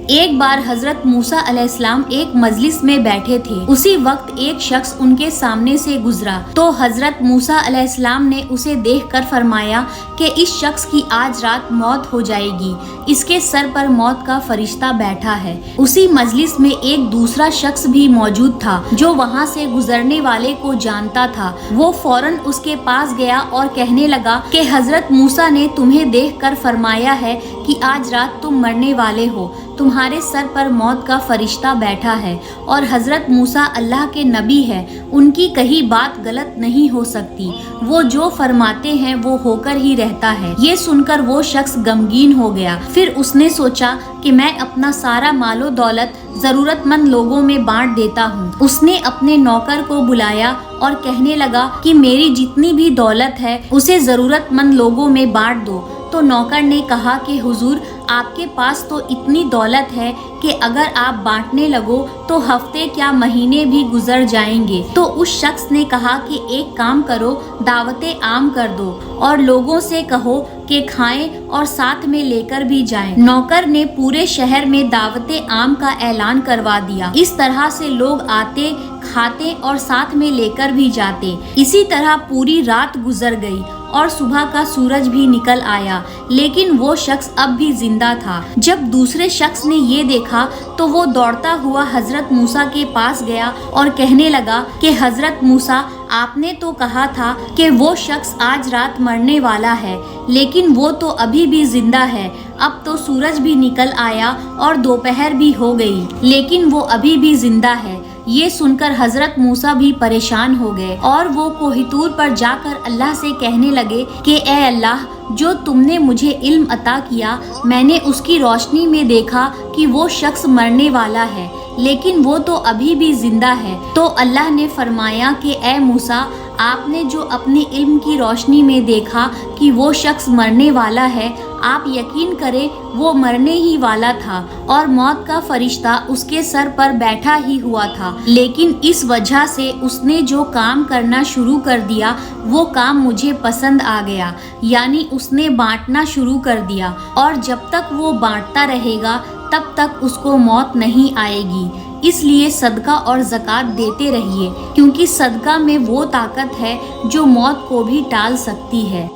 ایک بار حضرت موسیٰ علیہ السلام ایک مجلس میں بیٹھے تھے۔ اسی وقت ایک شخص ان کے سامنے سے گزرا تو حضرت موسیٰ علیہ السلام نے اسے دیکھ کر فرمایا کہ اس شخص کی آج رات موت ہو جائے گی، اس کے سر پر موت کا فرشتہ بیٹھا ہے۔ اسی مجلس میں ایک دوسرا شخص بھی موجود تھا جو وہاں سے گزرنے والے کو جانتا تھا۔ وہ فوراً اس کے پاس گیا اور کہنے لگا کہ حضرت موسیٰ نے تمہیں دیکھ کر فرمایا ہے کہ آج رات تم مرنے والے ہو، تمہارے سر پر موت کا فرشتہ بیٹھا ہے، اور حضرت موسیٰ اللہ کے نبی ہے، ان کی کہیں بات غلط نہیں ہو سکتی، وہ جو فرماتے ہیں وہ ہو کر ہی رہتا ہے۔ یہ سن کر وہ شخص غمگین ہو گیا۔ پھر اس نے سوچا کہ میں اپنا سارا مال و دولت ضرورت مند لوگوں میں بانٹ دیتا ہوں۔ اس نے اپنے نوکر کو بلایا اور کہنے لگا کہ میری جتنی بھی دولت ہے اسے ضرورت مند لوگوں میں بانٹ دو۔ تو نوکر نے کہا کہ حضور، آپ کے پاس تو اتنی دولت ہے کہ اگر آپ بانٹنے لگو تو ہفتے کیا مہینے بھی گزر جائیں گے۔ تو اس شخص نے کہا کہ ایک کام کرو، دعوت عام کر دو اور لوگوں سے کہو کہ کھائیں اور ساتھ میں لے کر بھی جائیں۔ نوکر نے پورے شہر میں دعوت عام کا اعلان کروا دیا۔ اس طرح سے لوگ آتے، کھاتے اور ساتھ میں لے کر بھی جاتے۔ اسی طرح پوری رات گزر گئی اور صبح کا سورج بھی نکل آیا، لیکن وہ شخص اب بھی زندہ تھا۔ جب دوسرے شخص نے یہ دیکھا تو وہ دوڑتا ہوا حضرت موسیٰ کے پاس گیا اور کہنے لگا کہ حضرت موسیٰ، آپ نے تو کہا تھا کہ وہ شخص آج رات مرنے والا ہے، لیکن وہ تو ابھی بھی زندہ ہے۔ اب تو سورج بھی نکل آیا اور دوپہر بھی ہو گئی، لیکن وہ ابھی بھی زندہ ہے۔ یہ سن کر حضرت موسیٰ بھی پریشان ہو گئے اور وہ کوہ طور پر جا کر اللہ سے کہنے لگے کہ اے اللہ، جو تم نے مجھے علم عطا کیا، میں نے اس کی روشنی میں دیکھا کہ وہ شخص مرنے والا ہے، لیکن وہ تو ابھی بھی زندہ ہے۔ تو اللہ نے فرمایا کہ اے موسیٰ، آپ نے جو اپنے علم کی روشنی میں دیکھا کہ وہ شخص مرنے والا ہے، آپ یقین کریں وہ مرنے ہی والا تھا اور موت کا فرشتہ اس کے سر پر بیٹھا ہی ہوا تھا، لیکن اس وجہ سے اس نے جو کام کرنا شروع کر دیا وہ کام مجھے پسند آ گیا، یعنی اس نے بانٹنا شروع کر دیا، اور جب تک وہ بانٹتا رہے گا تب تک اس کو موت نہیں آئے گی۔ اس لیے صدقہ اور زکوٰۃ دیتے رہیے، کیونکہ صدقہ میں وہ طاقت ہے جو موت کو بھی ٹال سکتی ہے۔